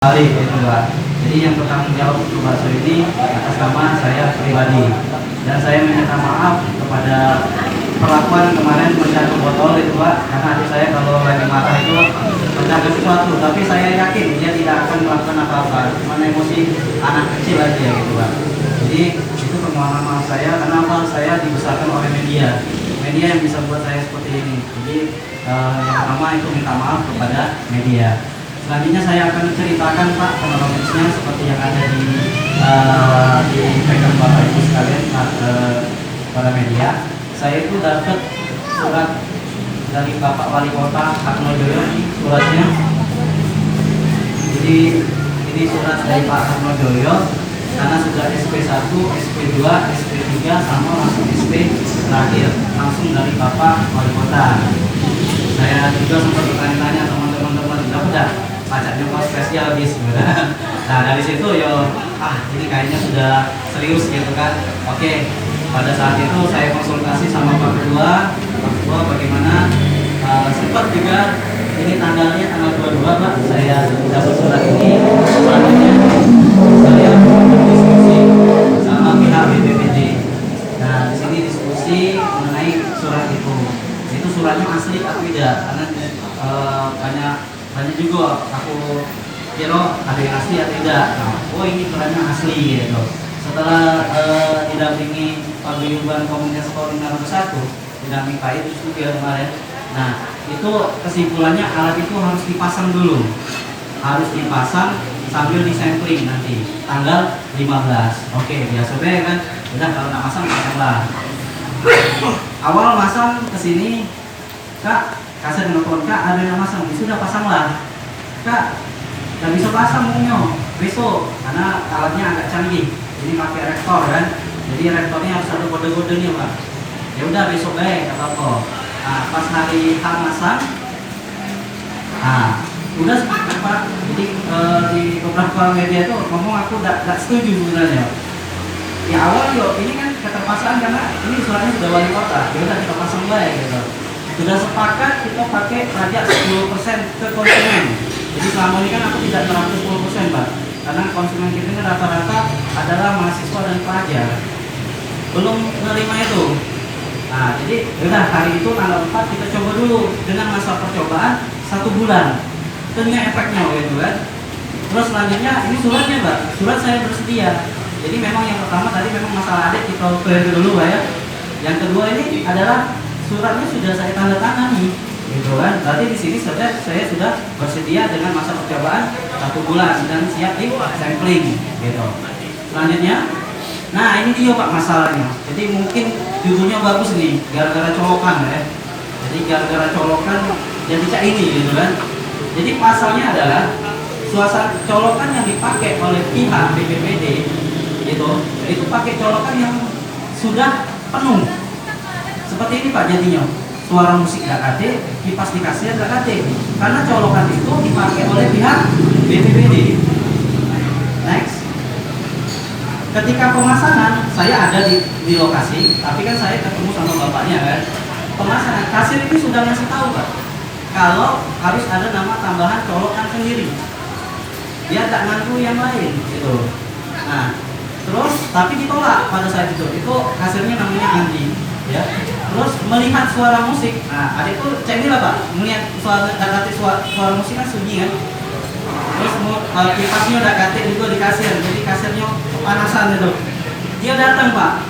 Hari itu Pak. Jadi yang bertanggung jawab untuk bakso ini atas nama saya pribadi, dan saya minta maaf kepada perlakuan kemarin menjatuh botol itu Pak, karena adik saya kalau lagi marah itu menjatuh sesuatu, tapi saya yakin dia tidak akan melakukan apa-apa, cuma emosi anak kecil aja gitu Pak. Jadi itu permohonan maaf saya, kenapa saya dibesarkan oleh media yang bisa buat saya seperti ini. Jadi yang pertama itu minta maaf kepada media. Selanjutnya saya akan ceritakan Pak kronologisnya seperti yang ada di pegang Bapak Ibu sekalian Pak, para media. Saya itu dapat surat dari Bapak Wali Kota Hatmojoyo, ini suratnya. Jadi ini surat dari Pak Hatmojoyo karena sudah SP1, SP2, SP3 sama langsung SP terakhir langsung dari Bapak Wali Kota. Saya juga sempat bertanya-tanya sama teman-teman, udah pacarnya pas spesial habis. Nah dari situ ini kayaknya sudah serius gitu kan. Oke, pada saat itu saya konsultasi sama Pak Ketua bagaimana, sempat juga ini tanggalnya tanggal 22 Pak, saya dapat surat ini. Selanjutnya saya berdiskusi sama pihak BPPD. Nah di sini diskusi mengenai surat itu suratnya asli atau tidak, karena banyak juga aku kira ada yang asli atau tidak. Nah, ini suratnya asli gitu. Setelah didampingi paguyuban komunitas koordinator 1, didampingi Pak Idris juga kemarin. Nah, itu kesimpulannya alat itu harus dipasang dulu. Harus dipasang sambil disampling nanti tanggal 15. Oke, biasa deh kan. Udah kalau nggak pasang lah. Awal masang ke sini, Kak, kasih telepon, Kak ada yang masang, sudah pasang lah. Kak, nggak bisa pasang mungkin besok karena alatnya agak canggih. Ini pakai rektor kan, jadi rektornya harus ada kode-kodenya Pak. Ya udah besok kata apa. Nah, pas hari H masang, udah seperti Pak. Jadi di beberapa media itu ngomong aku nggak setuju sebenarnya. Di awal ini kan keterpaksaan karena ini suratnya sudah wali kota, ya udah kita pasang gitu. Sudah sepakat kita pakai pajak 10% ke konsumen. Jadi selama ini kan aku tidak terapkan 10% Pak, karena konsumen kita ini rata-rata adalah mahasiswa dan pelajar, belum menerima itu. Nah jadi udah hari itu tanggal 4 kita coba dulu dengan masa percobaan 1 bulan, tentunya efeknya gitu kan. Terus selanjutnya ini suratnya Pak, surat saya bersedia. Jadi memang yang pertama tadi memang masalah adik kita clear dulu Pak ya. Yang kedua ini adalah suratnya sudah saya tanda tangani, gitu kan. Berarti di sini saya sudah bersedia dengan masa percobaan 1 bulan dan siap di sampling, gitu. Selanjutnya, nah ini dia Pak masalahnya. Jadi mungkin judulnya bagus nih, gara-gara colokan ya. Jadi gara-gara colokan jadi cak ini, gitu kan. Jadi pasalnya adalah suasana colokan yang dipakai oleh pihak BPPD itu pakai colokan yang sudah penuh. Seperti ini Pak jadinya, suara musik gak kate, kipas di kasir gak kate, karena colokan itu dipakai oleh pihak BPBD. Next, ketika pemasangan saya ada di lokasi, tapi kan saya ketemu sama bapaknya kan. Pemasangan kasir itu sudah ngasih tahu Pak, kalau harus ada nama tambahan colokan sendiri, dia tak ngaku yang lain gitu. Nah, terus tapi ditolak pada saat itu kasirnya namanya Andi. Ya, terus melihat suara musik. Nah, adik tuh cek ini lah Pak, melihat suara musik kan sunyi kan. Terus kipasnya udah kate juga di kasir, jadi kasirnya kepanasan itu. Dia datang Pak,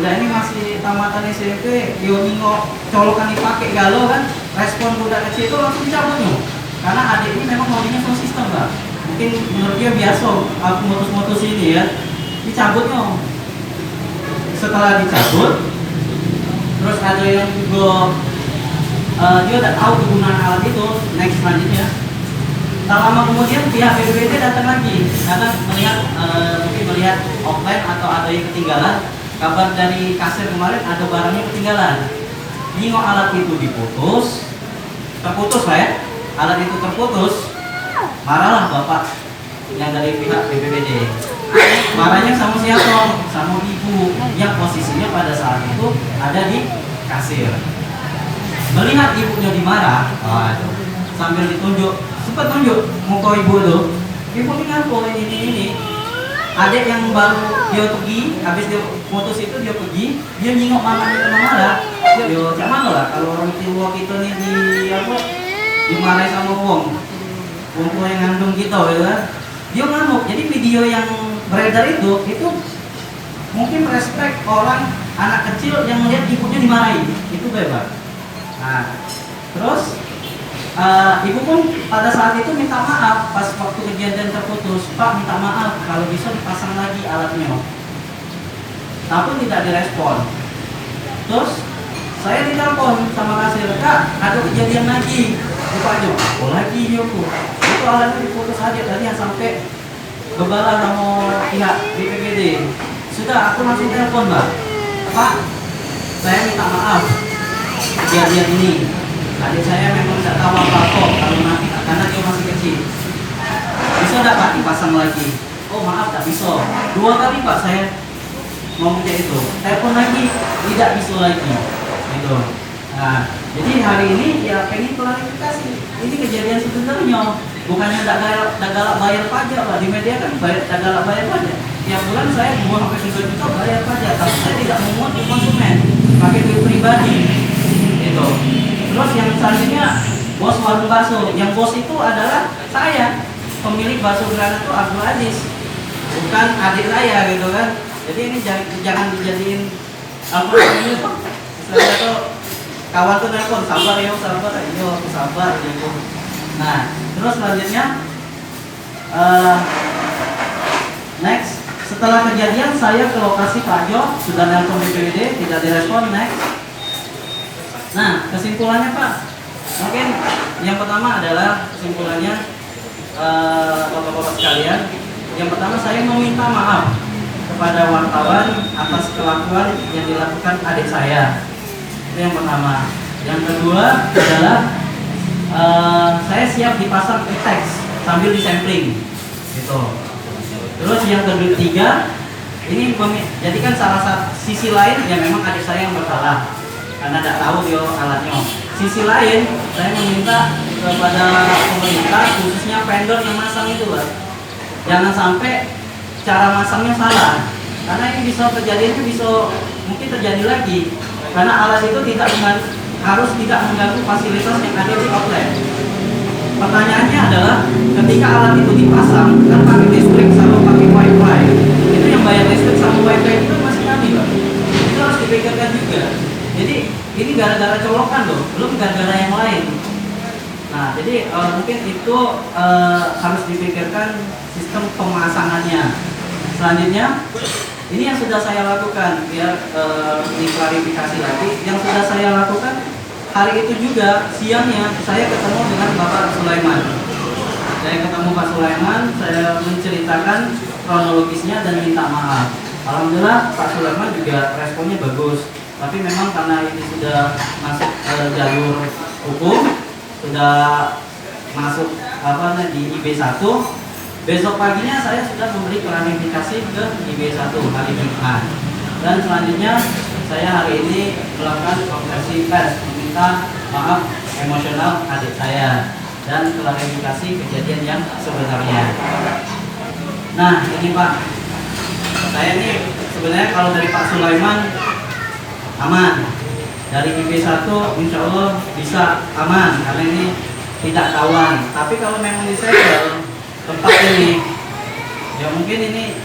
udah ini masih tamatan SMP, dia nengok colokan dipakai galau kan. Respon budak kecil itu langsung dicabutnya, karena adik ini memang maunya sound system Pak. Mungkin menurut dia biasa, aku motus-motus ini ya, dicabutnya. Setelah dicabut, terus ada yang juga dia udah tahu kegunaan alat itu. Next selanjutnya, tak lama kemudian pihak BPBD datang lagi karena mungkin melihat offline atau ada yang ketinggalan. Kabar dari kasir kemarin ada barangnya ketinggalan. Nengok alat itu terputus lah ya. Alat itu terputus, marahlah bapak yang dari pihak BPBD. Marahnya sama siapa? Sama ibu yang posisinya pada saat itu ada di kasir. Melihat ibunya dimarah, sambil ditunjuk, sempat tunjuk muka ibu tuh, Ibu ini ngaku ini. Adik yang baru dia pergi, habis dia putus itu dia pergi, dia nyingok mamanya ke mama lah. Yo, cak mana lah kalau orang tua kita nih di apa dimarahi sama wong yang ngandung kita ya kan. Dia ngamuk. Jadi video yang beredar itu mungkin respect orang anak kecil yang melihat ibunya dimarahi. Itu bebas. Nah, terus ibu pun pada saat itu minta maaf pas waktu kejadian terputus. Pak, minta maaf kalau bisa dipasang lagi alatnya. Tapi tidak direspon. Terus saya ditelepon sama kasir, Kak, ada kejadian lagi. Rupanya, oh lagi yoku. Itu alatnya diputus aja tadi yang sampai gebala sama pihak BPBD. Sudah, aku langsung telepon, Mbak. Pak, saya minta maaf kejadian ini. Adik saya memang tidak tahu apa-apa kalau nanti karena dia masih kecil. Bisa tidak Pak dipasang lagi? Oh maaf tak bisa. 2 kali Pak saya ngomong kayak itu. Telepon lagi tidak bisa lagi. Gitu. Nah, jadi hari ini ya pengen klarifikasi. Ini kejadian sebenarnya bukannya tak galak bayar pajak Pak. Di media kan tak galak bayar pajak. Tiap bulan saya 2 sampai 3 juta bayar pajak, tapi saya tidak memuat ke konsumen pakai duit pribadi. Gitu. Terus yang selanjutnya bos warung bakso, yang bos itu adalah saya, pemilik bakso Granat itu Abdul Aziz, bukan adik saya gitu kan. Jadi ini jangan dijadiin apa namanya, istilahnya tuh kawan tuh nelpon sabar yo sabar yo. Nah terus selanjutnya next setelah kejadian saya ke lokasi Pak Jo, sudah nelpon BPBD tidak direspon. Next. Nah, kesimpulannya Pak, mungkin yang pertama adalah kesimpulannya Bapak-bapak sekalian. Yang pertama saya meminta maaf kepada wartawan atas kelakuan yang dilakukan adik saya. Itu yang pertama. Yang kedua adalah saya siap dipasang e-text sambil disampling, gitu. Terus yang ketiga, ini jadikan salah satu sisi lain yang memang adik saya yang bersalah. Karena tidak tahu dia alatnya. Sisi lain, saya meminta kepada pemerintah, khususnya vendor yang masang itu, Pak. Jangan sampai cara masangnya salah. Karena ini bisa kejadian itu bisa mungkin terjadi lagi. Karena alat itu harus tidak mengganggu fasilitas yang ada di outlet. Pertanyaannya adalah, ketika alat itu dipasang, kan pakai listrik sama pakai wifi. Itu yang bayar listrik sama wifi itu masih kami, Pak. Itu harus dipikirkan juga. Jadi ini gara-gara colokan loh, belum gara-gara yang lain. Nah, jadi mungkin itu harus dipikirkan sistem pemasangannya. Selanjutnya, ini yang sudah saya lakukan, biar diklarifikasi lagi. Yang sudah saya lakukan hari itu juga siangnya saya ketemu dengan Bapak Sulaiman. Saya ketemu Pak Sulaiman, saya menceritakan kronologisnya dan minta maaf. Alhamdulillah Pak Sulaiman juga responnya bagus. Tapi memang karena ini sudah masuk jalur hukum, sudah masuk di IB1, besok paginya saya sudah memberi klarifikasi ke IB1 hari Jumat. Dan selanjutnya saya hari ini melakukan konferensi pers meminta maaf emosional adik saya dan klarifikasi kejadian yang sebenarnya. Nah ini Pak, saya ini sebenarnya kalau dari Pak Sulaiman aman, dari IB1 insya Allah bisa aman karena ini tidak tahuan. Tapi kalau memang disegel tempat ini, ya mungkin ini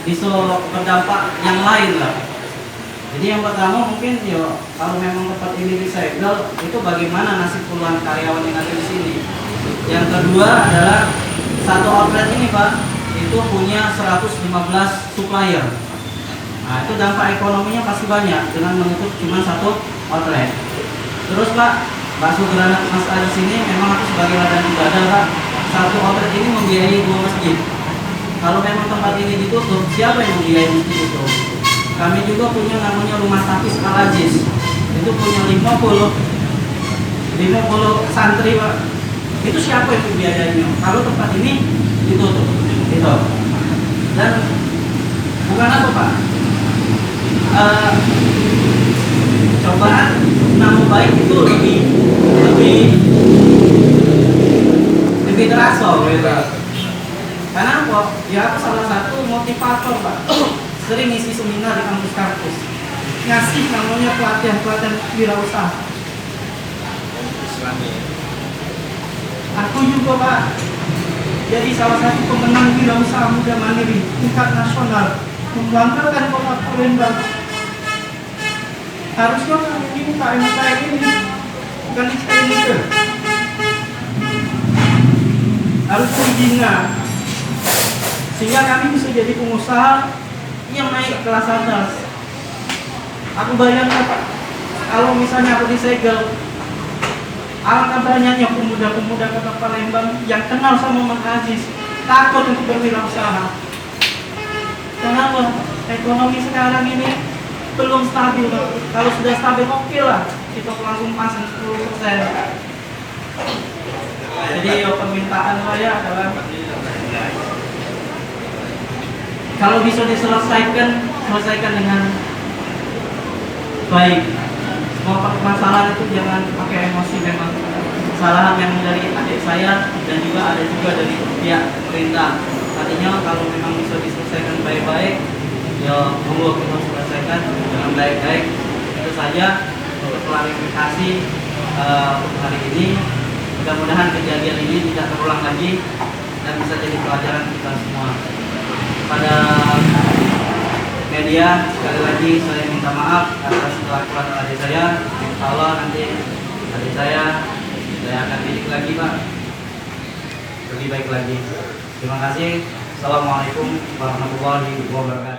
bisa berdampak yang lain lah. Jadi yang pertama mungkin kalau memang tempat ini disegel, itu bagaimana nasib puluhan karyawan yang ada di sini. Yang kedua adalah satu outlet ini Pak, itu punya 115 supplier. Nah itu dampak ekonominya pasti banyak dengan menutup cuma satu outlet. Terus Pak, bakso Granat Mas Aziz ini memang aku sebagai ladang ibadah Pak, satu outlet ini membiayai 2 masjid. Kalau memang tempat ini ditutup, siapa yang membiayai masjid itu? Kami juga punya namanya Rumah Tafis Al Aziz. Itu punya 50 santri Pak. Itu siapa yang membiayainya? Kalau tempat ini ditutup, gitu. Dan bukan apa Pak? Cobaan nama baik itu lebih lebih terasa gitu. Karena apa? Ya aku salah satu motivator Pak. Sering ngisi seminar di kampus-kampus, ngasih namanya pelatihan wirausaha. Aku juga Pak, jadi salah satu pemenang wirausaha muda mandiri tingkat nasional, membanggakan kota Palembang. Harusnya ini UKM ini bukan eksperimen, harus dibina sehingga kami bisa jadi pengusaha yang naik kelas atas. Aku bayangkan Pak, kalau misalnya aku disegel, alangkah banyaknya pemuda-pemuda kota Palembang yang kenal sama Mas Aziz takut untuk berwirausaha. Kenapa? Ekonomi sekarang ini belum stabil. Kalau sudah stabil oke lah, kita langsung pasang 10%. Jadi permintaan saya adalah kalau bisa selesaikan dengan baik. Semua masalah itu jangan pakai emosi. Memang kesalahan yang dari adik saya dan juga ada juga dari pihak pemerintah. Artinya kalau memang bisa diselesaikan baik-baik, ya monggo kita selesaikan dengan baik-baik. Itu saja untuk klarifikasi untuk hari ini. Mudah-mudahan kejadian ini tidak terulang lagi dan bisa jadi pelajaran kita semua. Pada media, sekali lagi saya minta maaf atas kelakuan adik saya. Insya Allah nanti adik saya akan didik lagi Pak, lebih baik lagi. Terima kasih. Assalamualaikum warahmatullahi wabarakatuh.